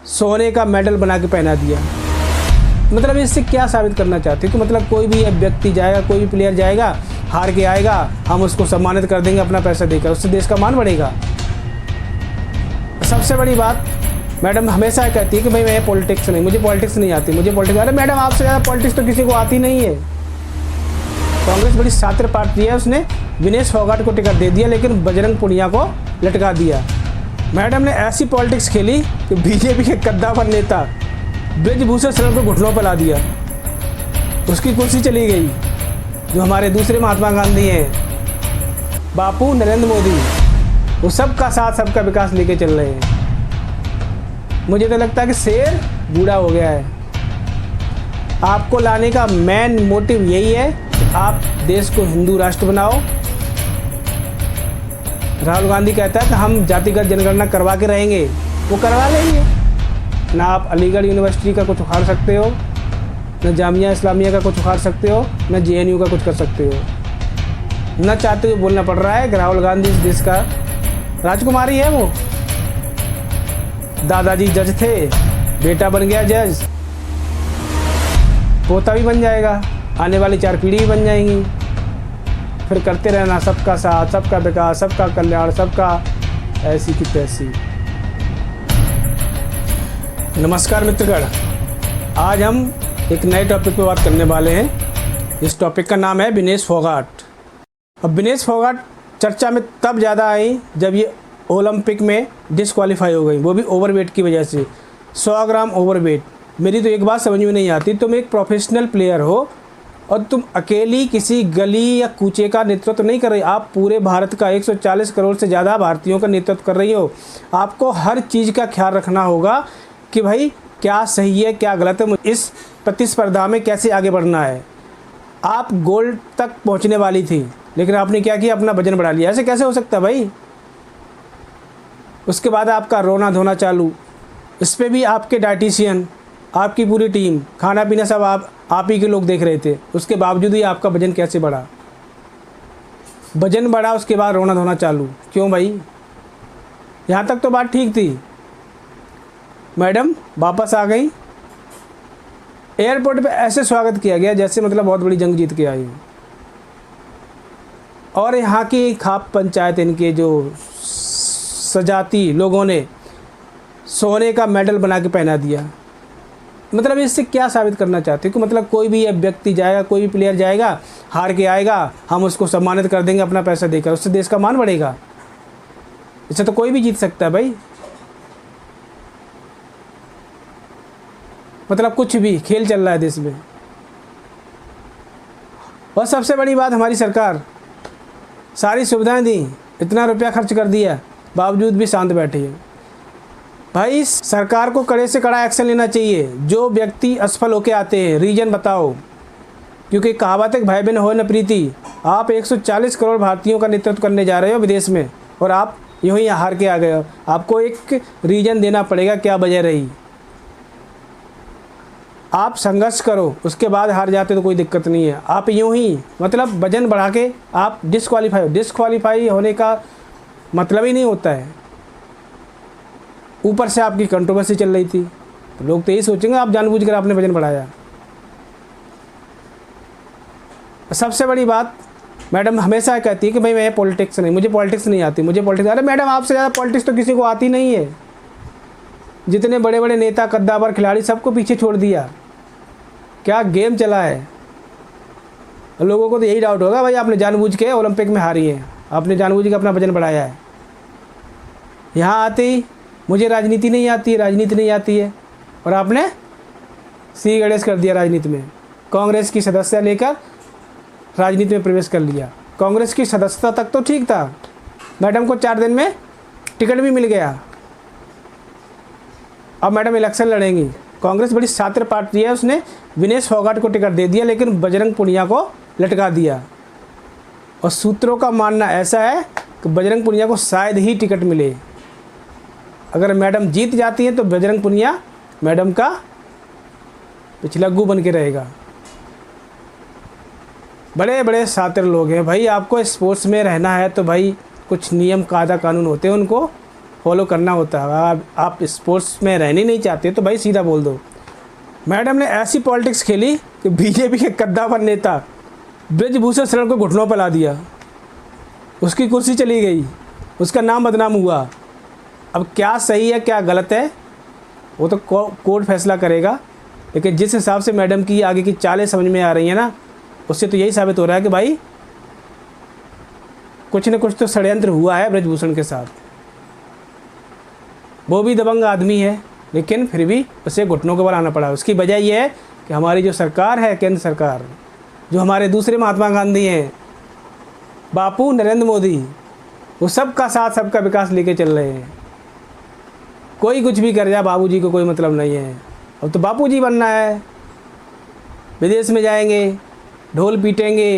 सोने का मेडल बना के पहना दिया। मतलब इससे क्या साबित करना चाहते हो कि मतलब कोई भी व्यक्ति जाएगा, कोई भी प्लेयर जाएगा, हार के आएगा, हम उसको सम्मानित कर देंगे अपना पैसा देकर, उससे देश का मान बढ़ेगा। सबसे बड़ी बात, मैडम हमेशा कहती है कि भाई मैं पॉलिटिक्स नहीं, मुझे पॉलिटिक्स नहीं आती, मुझे पॉलिटिक्स। अरे मैडम, आपसे ज़्यादा पॉलिटिक्स तो किसी को आती नहीं है। कांग्रेस बड़ी शातिर पार्टी है, उसने विनेश फोगाट को टिकट दे दिया लेकिन बजरंग पुनिया को लटका दिया। मैडम ने ऐसी पॉलिटिक्स खेली कि बीजेपी के कद्दावर नेता ब्रजभूषण शरण को घुटनों पर ला दिया, उसकी कुर्सी चली गई। जो हमारे दूसरे महात्मा गांधी हैं, बापू नरेंद्र मोदी, वो सबका साथ सबका विकास लेके चल रहे हैं। मुझे तो लगता है कि शेर बूढ़ा हो गया है। आपको लाने का मेन मोटिव यही है कि आप देश को हिंदू राष्ट्र बनाओ। राहुल गांधी कहता है कि हम जातिगत जनगणना करवा के रहेंगे, वो करवा लेंगे। ना आप अलीगढ़ यूनिवर्सिटी का कुछ उखाड़ सकते हो, न जामिया इस्लामिया का कुछ उखाड़ सकते हो, न JNU का कुछ कर सकते हो। न चाहते हुए बोलना पड़ रहा है कि राहुल गांधी इस देश का राजकुमारी है। वो दादाजी जज थे, बेटा बन गया जज, पोता भी बन जाएगा, आने वाली 4 पीढ़ी भी बन जाएंगी। फिर करते रहना सबका साथ, सबका विकास, सबका कल्याण, सबका ऐसी की तैसी। नमस्कार मित्रगण, आज हम एक नए टॉपिक पर बात करने वाले हैं। इस टॉपिक का नाम है विनेश फोगाट। अब विनेश फोगाट चर्चा में तब ज़्यादा आई जब ये ओलंपिक में डिस्क्वालीफाई हो गई, वो भी ओवरवेट की वजह से। 100 ग्राम ओवरवेट। मेरी तो एक बात समझ में नहीं आती, तुम एक प्रोफेशनल प्लेयर हो और तुम अकेली किसी गली या कूचे का नेतृत्व नहीं कर रही, आप पूरे भारत का 140 करोड़ से ज़्यादा भारतीयों का नेतृत्व कर रही हो। आपको हर चीज़ का ख्याल रखना होगा कि भाई क्या सही है, क्या गलत है, इस प्रतिस्पर्धा में कैसे आगे बढ़ना है। आप गोल्ड तक पहुंचने वाली थी लेकिन आपने क्या किया, अपना वजन बढ़ा लिया। ऐसे कैसे हो सकता है भाई? उसके बाद आपका रोना धोना चालू। इस पर भी आपके डाइटिशियन, आपकी पूरी टीम, खाना पीना सब आप ही के लोग देख रहे थे। उसके बावजूद ही आपका वजन कैसे बढ़ा? वजन बढ़ा, उसके बाद रोना धोना चालू। क्यों भाई? यहाँ तक तो बात ठीक थी। मैडम वापस आ गई। एयरपोर्ट पे ऐसे स्वागत किया गया जैसे मतलब बहुत बड़ी जंग जीत के आई। और यहाँ की खाप पंचायत, इनके जो सजाती लोगों ने सोने का मेडल बना के पहना दिया। मतलब इससे क्या साबित करना चाहते हो कि मतलब कोई भी व्यक्ति जाएगा, कोई भी प्लेयर जाएगा, हार के आएगा, हम उसको सम्मानित कर देंगे अपना पैसा देकर, उससे देश का मान बढ़ेगा। इससे तो कोई भी जीत सकता है भाई। मतलब कुछ भी खेल चल रहा है देश में। और सबसे बड़ी बात, हमारी सरकार सारी सुविधाएं दी, इतना रुपया खर्च कर दिया, बावजूद भी शांत बैठी है। भाई सरकार को कड़े से कड़ा एक्शन लेना चाहिए। जो व्यक्ति असफल होके आते हैं, रीजन बताओ, क्योंकि कहावत है भाई बहन हो न प्रीति। आप 140 करोड़ भारतीयों का नेतृत्व करने जा रहे हो विदेश में और आप यूँ ही हार के आ गए हो। आपको एक रीजन देना पड़ेगा क्या वजह रही। आप संघर्ष करो, उसके बाद हार जाते तो कोई दिक्कत नहीं है। आप यूँ ही मतलब वजन बढ़ा के आप डिस्क्वालीफाई होने का मतलब ही नहीं होता है। ऊपर से आपकी कंट्रोवर्सी चल रही थी, तो लोग तो यही सोचेंगे आप जानबूझकर आपने वजन बढ़ाया। सबसे बड़ी बात, मैडम हमेशा कहती है कि भाई मैं पॉलिटिक्स नहीं, मुझे पॉलिटिक्स नहीं आती, मुझे पॉलिटिक्स। अरे मैडम, आपसे ज़्यादा पॉलिटिक्स तो किसी को आती नहीं है। जितने बड़े बड़े नेता, कद्दावर, खिलाड़ी, सबको पीछे छोड़ दिया। क्या गेम चला है। लोगों को तो यही डाउट होगा भाई आपने जानबूझ के ओलंपिक में हारी है, आपने जानबूझ के अपना वजन बढ़ाया है। यहाँ आते ही मुझे राजनीति नहीं आती है, राजनीति नहीं आती है, और आपने सी गणेश कर दिया राजनीति में। कांग्रेस की सदस्यता लेकर राजनीति में प्रवेश कर लिया। कांग्रेस की सदस्यता तक तो ठीक था, मैडम को 4 दिन में टिकट भी मिल गया। अब मैडम इलेक्शन लड़ेंगी। कांग्रेस बड़ी शातिर पार्टी है, उसने विनेश फोगाट को टिकट दे दिया लेकिन बजरंग पुनिया को लटका दिया। और सूत्रों का मानना ऐसा है कि बजरंग पुनिया को शायद ही टिकट मिले। अगर मैडम जीत जाती हैं तो बजरंग पुनिया मैडम का पिछलग्गू बन के रहेगा। बड़े बड़े शातिर लोग हैं भाई। आपको स्पोर्ट्स में रहना है तो भाई कुछ नियम कायदा कानून होते हैं उनको फॉलो करना होता है। आप स्पोर्ट्स में रहने नहीं चाहते तो भाई सीधा बोल दो। मैडम ने ऐसी पॉलिटिक्स खेली कि बीजेपी के कद्दावर नेता ब्रजभूषण शरण को घुटनों पर ला दिया, उसकी कुर्सी चली गई, उसका नाम बदनाम हुआ। अब क्या सही है क्या गलत है वो तो कोर्ट फैसला करेगा, लेकिन जिस हिसाब से मैडम की आगे की चालें समझ में आ रही हैं ना, उससे तो यही साबित हो रहा है कि भाई कुछ न कुछ तो षड्यंत्र हुआ है ब्रजभूषण के साथ। वो भी दबंग आदमी है, लेकिन फिर भी उसे घुटनों के बल आना पड़ा। उसकी वजह यह है कि हमारी जो सरकार है, केंद्र सरकार, जो हमारे दूसरे महात्मा गांधी हैं, बापू नरेंद्र मोदी, वो सबका साथ सबका विकास लेके चल रहे हैं। कोई कुछ भी कर जाए बाबूजी को कोई मतलब नहीं है। अब तो बापूजी बनना है, विदेश में जाएंगे, ढोल पीटेंगे,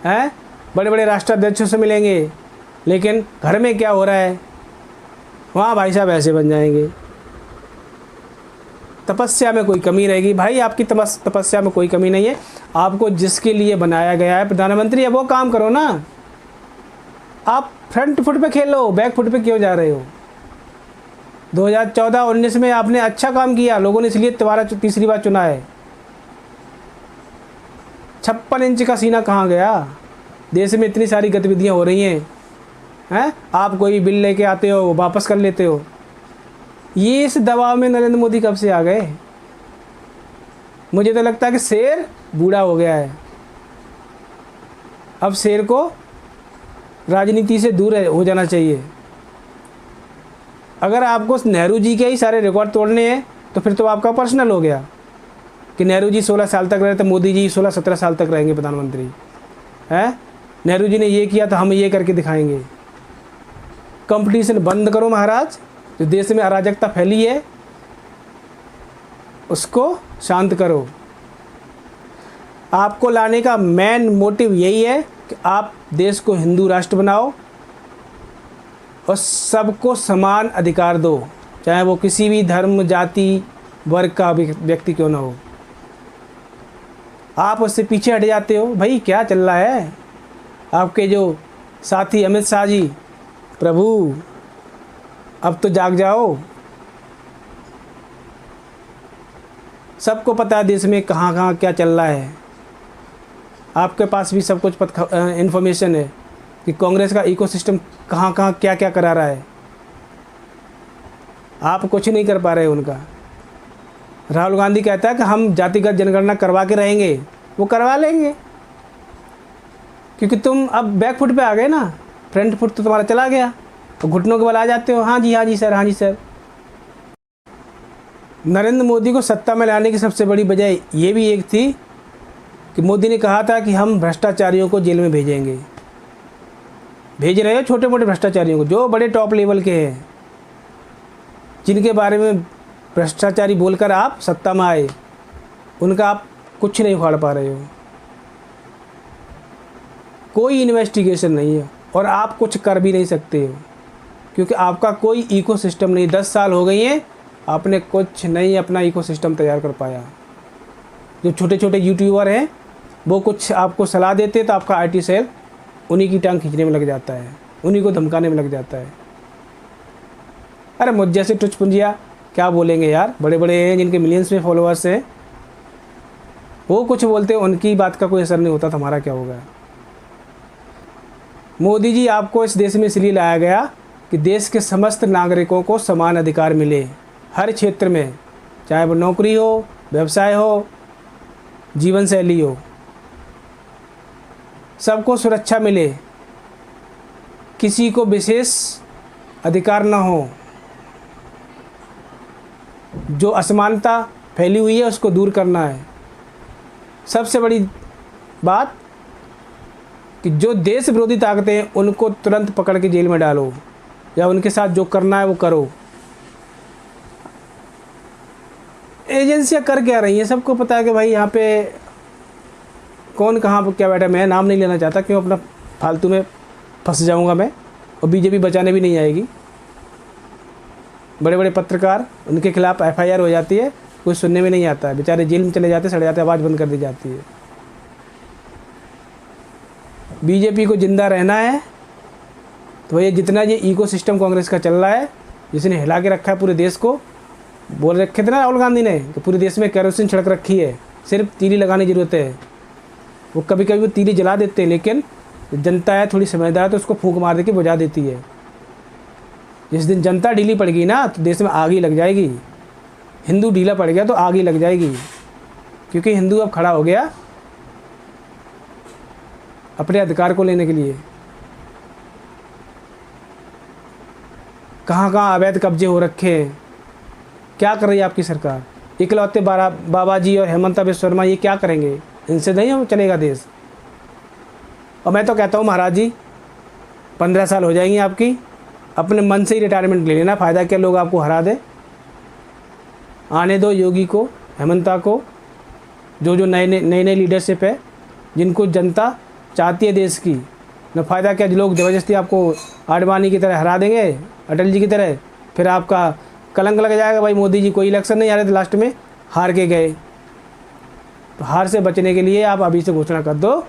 हैं, बड़े बड़े राष्ट्राध्यक्षों से मिलेंगे, लेकिन घर में क्या हो रहा है वहाँ भाई साहब ऐसे बन जाएंगे। तपस्या में कोई कमी रहेगी भाई, आपकी तपस्या में कोई कमी नहीं है। आपको जिसके लिए बनाया गया है प्रधानमंत्री, अब वो काम करो ना। आप फ्रंट फुट पे खेलो, बैक फुट पे क्यों जा रहे हो? 2014-19 में आपने अच्छा काम किया, लोगों ने इसलिए दोबारा तीसरी बार चुना है। 56 इंच का सीना कहाँ गया? देश में इतनी सारी गतिविधियाँ हो रही हैं, आप कोई बिल लेके आते हो वापस कर लेते हो। ये इस दबाव में नरेंद्र मोदी कब से आ गए? मुझे तो लगता है कि शेर बूढ़ा हो गया है। अब शेर को राजनीति से दूर हो जाना चाहिए। अगर आपको नेहरू जी के ही सारे रिकॉर्ड तोड़ने हैं तो फिर तो आपका पर्सनल हो गया कि नेहरू जी 16 साल तक रहे तो मोदी जी 16-17 साल तक रहेंगे प्रधानमंत्री, हैं? नेहरू जी ने ये किया तो हम ये करके दिखाएंगे। कंपटीशन बंद करो महाराज। जो देश में अराजकता फैली है उसको शांत करो। आपको लाने का मेन मोटिव यही है कि आप देश को हिंदू राष्ट्र बनाओ और सबको समान अधिकार दो, चाहे वो किसी भी धर्म, जाति, वर्ग का व्यक्ति क्यों ना हो। आप उससे पीछे हट जाते हो। भाई क्या चल रहा है? आपके जो साथी अमित शाह जी, प्रभु अब तो जाग जाओ। सबको पता है देश में कहाँ कहाँ क्या चल रहा है। आपके पास भी सब कुछ इन्फॉर्मेशन है कि कांग्रेस का इकोसिस्टम कहाँ कहाँ क्या क्या करा रहा है। आप कुछ नहीं कर पा रहे उनका। राहुल गांधी कहता है कि हम जातिगत जनगणना करवा के रहेंगे, वो करवा लेंगे क्योंकि तुम अब बैक फुट पे आ गए ना। फ्रंट फुट तो तुम्हारा चला गया, तो घुटनों के बल आ जाते हो। हाँ जी सर, हाँ जी सर। नरेंद्र मोदी को सत्ता में लाने की सबसे बड़ी वजह ये भी एक थी कि मोदी ने कहा था कि हम भ्रष्टाचारियों को जेल में भेजेंगे। भेज रहे हो छोटे मोटे भ्रष्टाचारियों को, जो बड़े टॉप लेवल के हैं, जिनके बारे में भ्रष्टाचारी बोलकर आप सत्ता में आए, उनका आप कुछ नहीं उखाड़ पा रहे हो। कोई इन्वेस्टिगेशन नहीं है और आप कुछ कर भी नहीं सकते हो क्योंकि आपका कोई इकोसिस्टम नहीं। 10 साल हो गई हैं, आपने कुछ नहीं अपना इकोसिस्टम तैयार कर पाया। जो छोटे छोटे यूट्यूबर हैं वो कुछ आपको सलाह देते तो आपका आईटी सेल उन्हीं की टांग खींचने में लग जाता है, उन्हीं को धमकाने में लग जाता है। अरे मुझ जैसे टुचपुंजिया क्या बोलेंगे यार, बड़े बड़े हैं जिनके मिलियंस में फॉलोअर्स हैं, वो कुछ बोलते हैं, उनकी बात का कोई असर नहीं होता। तो हमारा क्या होगा? मोदी जी आपको इस देश में इसलिए लाया गया कि देश के समस्त नागरिकों को समान अधिकार मिले हर क्षेत्र में, चाहे वो नौकरी हो, व्यवसाय हो, जीवन शैली हो, सबको सुरक्षा मिले, किसी को विशेष अधिकार ना हो। जो असमानता फैली हुई है उसको दूर करना है। सबसे बड़ी बात कि जो देश विरोधी ताकतें हैं उनको तुरंत पकड़ के जेल में डालो या उनके साथ जो करना है वो करो। एजेंसियां कर क्या रही हैं? सबको पता है कि भाई यहाँ पे कौन कहाँ पर क्या बैठा। मैं नाम नहीं लेना चाहता, क्यों अपना फालतू में फंस जाऊँगा मैं, और बीजेपी बचाने भी नहीं आएगी। बड़े बड़े पत्रकार, उनके खिलाफ एफआईआर हो जाती है, कुछ सुनने में नहीं आता है, बेचारे जेल में चले जाते, सड़ जाते, आवाज़ बंद कर दी जाती है। बीजेपी को जिंदा रहना है तो ये जितना ये इकोसिस्टम कांग्रेस का चल रहा है, जिसने हिला के रखा है पूरे देश को, बोल रखे थे ना राहुल गांधी ने कि पूरे देश में केरोसिन छिड़क रखी है, सिर्फ तीली लगाने की ज़रूरत है। वो कभी कभी वो तीली जला देते हैं, लेकिन जनता है थोड़ी समझदार है तो उसको फूंक मार के बुझा देती है। जिस दिन जनता ढीली पड़ गई ना तो देश में आग ही लग जाएगी। हिंदू ढीला पड़ गया तो आग ही लग जाएगी, क्योंकि हिंदू अब खड़ा हो गया अपने अधिकार को लेने के लिए। कहाँ कहाँ अवैध कब्जे हो रखे हैं, क्या कर रही है आपकी सरकार? इकलौते बाबा जी और हेमंत बिस्वा शर्मा ये क्या करेंगे? इनसे नहीं चलेगा देश। और मैं तो कहता हूँ महाराज जी 15 साल हो जाएंगी आपकी, अपने मन से ही रिटायरमेंट ले लेना, फ़ायदा क्या लोग आपको हरा दे। आने दो योगी को, हेमंता को, जो नई लीडरशिप है, जिनको जनता चाहती है देश की। न फ़ायदा क्या लोग ज़बरदस्ती आपको आडवाणी की तरह हरा देंगे, अटल जी की तरह, फिर आपका कलंक लग जाएगा। भाई मोदी जी कोई इलेक्शन नहीं आ रहे थे, लास्ट में हार के गए। तो हार से बचने के लिए आप अभी से घोषणा कर दो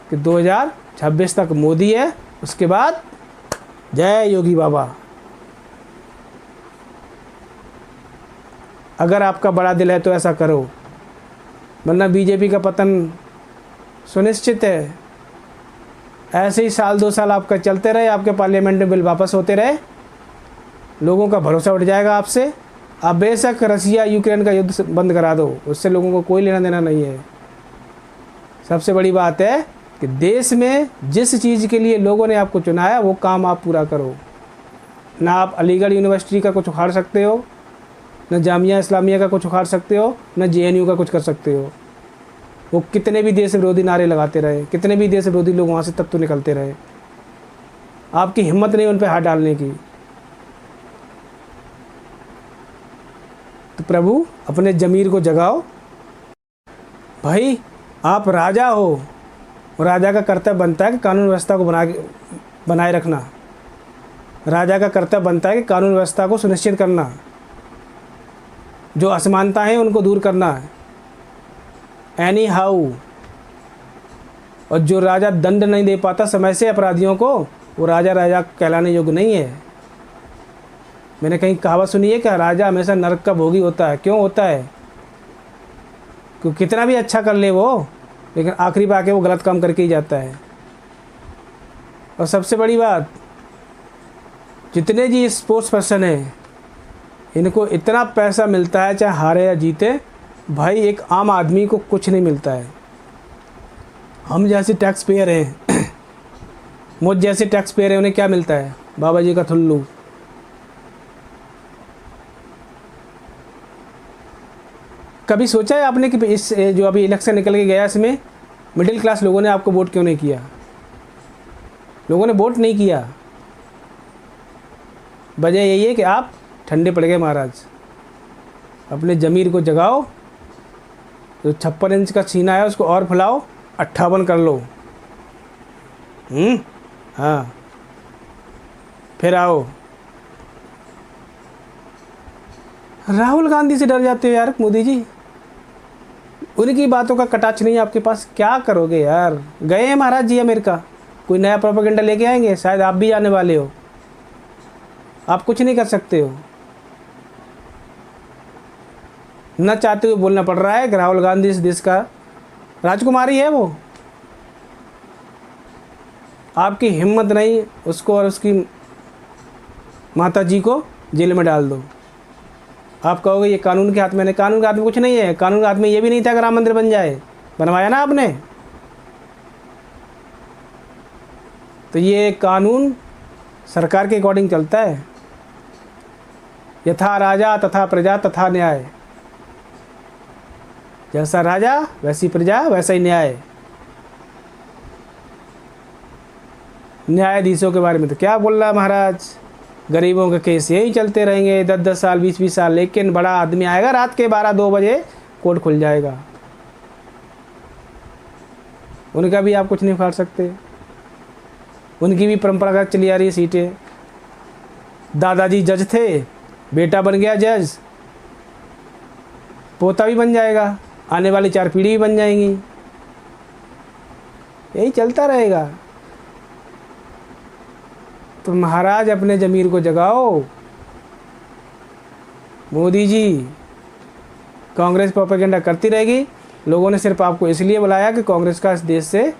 कि 2026 तक मोदी है, उसके बाद जय योगी बाबा। अगर आपका बड़ा दिल है तो ऐसा करो, वरना बीजेपी का पतन सुनिश्चित है। ऐसे ही साल 2 साल आपका चलते रहे, आपके पार्लियामेंट में बिल वापस होते रहे, लोगों का भरोसा उठ जाएगा आपसे। आप बेशक रसिया यूक्रेन का युद्ध बंद करा दो, उससे लोगों को कोई लेना देना नहीं है। सबसे बड़ी बात है कि देश में जिस चीज़ के लिए लोगों ने आपको चुना है वो काम आप पूरा करो। ना आप अलीगढ़ यूनिवर्सिटी का कुछ उखाड़ सकते हो, न जामिया इस्लामिया का कुछ उखाड़ सकते हो, न JNU का कुछ कर सकते हो। वो कितने भी देश विरोधी नारे लगाते रहे, कितने भी देश विरोधी लोग वहाँ से तब तो निकलते रहे, आपकी हिम्मत नहीं उन पर हाथ डालने की। तो प्रभु अपने ज़मीर को जगाओ। भाई आप राजा हो, राजा का कर्तव्य बनता है कि कानून व्यवस्था को बनाए रखना। राजा का कर्तव्य बनता है कि कानून व्यवस्था को सुनिश्चित करना, जो असमानता है उनको दूर करना है। Any how. और जो राजा दंड नहीं दे पाता समय से अपराधियों को, वो राजा कहलाने योग्य नहीं है। मैंने कहीं कहावत सुनी है कि राजा हमेशा नरक का भोगी होता है। क्यों होता है? क्योंकि कितना भी अच्छा कर ले वो, लेकिन आखिरी पे आके वो गलत काम करके ही जाता है। और सबसे बड़ी बात, जितने जी स्पोर्ट्स पर्सन हैं, इनको इतना पैसा मिलता है चाहे हारे या जीते, भाई एक आम आदमी को कुछ नहीं मिलता है। हम जैसे टैक्स पेयर हैं, मुझ जैसे टैक्स पेयर हैं, उन्हें क्या मिलता है? बाबा जी का थुल्लू। कभी सोचा है आपने कि इस जो अभी इलेक्शन निकल के गया, इसमें मिडिल क्लास लोगों ने आपको वोट क्यों नहीं किया? लोगों ने वोट नहीं किया, वजह यही है कि आप ठंडे पड़ गए महाराज। अपने ज़मीर को जगाओ, जो 56 इंच का सीना है उसको और फैलाओ, 58 कर लो। हाँ, फिर आओ। राहुल गांधी से डर जाते हो यार मोदी जी, उनकी बातों का कटाक्ष नहीं है आपके पास, क्या करोगे यार? गए हैं महाराज जी अमेरिका, कोई नया प्रोपेगेंडा लेके आएंगे, शायद आप भी जाने वाले हो, आप कुछ नहीं कर सकते हो। न चाहते हुए बोलना पड़ रहा है कि राहुल गांधी इस देश का राजकुमारी है। वो आपकी हिम्मत नहीं, उसको और उसकी माता जी को जेल में डाल दो। आप कहोगे ये कानून के हाथ में नहीं, कानून के हाथ में कुछ नहीं है। कानून के हाथ में ये भी नहीं था कि राम मंदिर बन जाए, बनवाया ना आपने। तो ये कानून सरकार के अकॉर्डिंग चलता है। यथा राजा तथा प्रजा तथा न्याय। जैसा राजा वैसी प्रजा वैसा ही न्याय। न्यायाधीशों के बारे में तो क्या बोल रहा है महाराज, गरीबों के केस यही चलते रहेंगे 10-10 साल 20-20 साल, लेकिन बड़ा आदमी आएगा रात के 12-2 बजे कोर्ट खुल जाएगा, उनका भी आप कुछ नहीं उखाड़ सकते। उनकी भी परंपरागत चली आ रही है सीटें। दादाजी जज थे, बेटा बन गया जज, पोता भी बन जाएगा, आने वाली 4 पीढ़ी भी बन जाएंगी, यही चलता रहेगा। तो महाराज अपने ज़मीर को जगाओ। मोदी जी, कांग्रेस प्रोपेगेंडा करती रहेगी। लोगों ने सिर्फ आपको इसलिए बुलाया कि कांग्रेस का इस देश से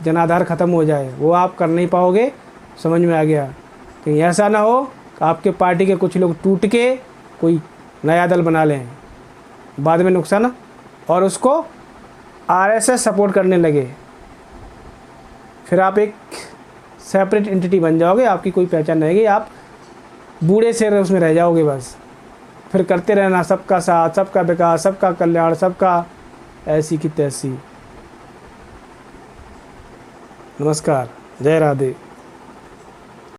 जनाधार ख़त्म हो जाए। वो आप कर नहीं पाओगे, समझ में आ गया। कहीं ऐसा ना हो कि आपके पार्टी के कुछ लोग टूट के कोई नया दल बना लें, बाद में नुकसान, और उसको आरएसएस सपोर्ट करने लगे, फिर आप एक सेपरेट एंटिटी बन जाओगे। आपकी कोई पहचान रहेगी, आप बूढ़े से उसमें रह जाओगे बस। फिर करते रहना सबका साथ, सबका विकास, सबका कल्याण, सबका ऐसी की तैसी। नमस्कार, जय राधे।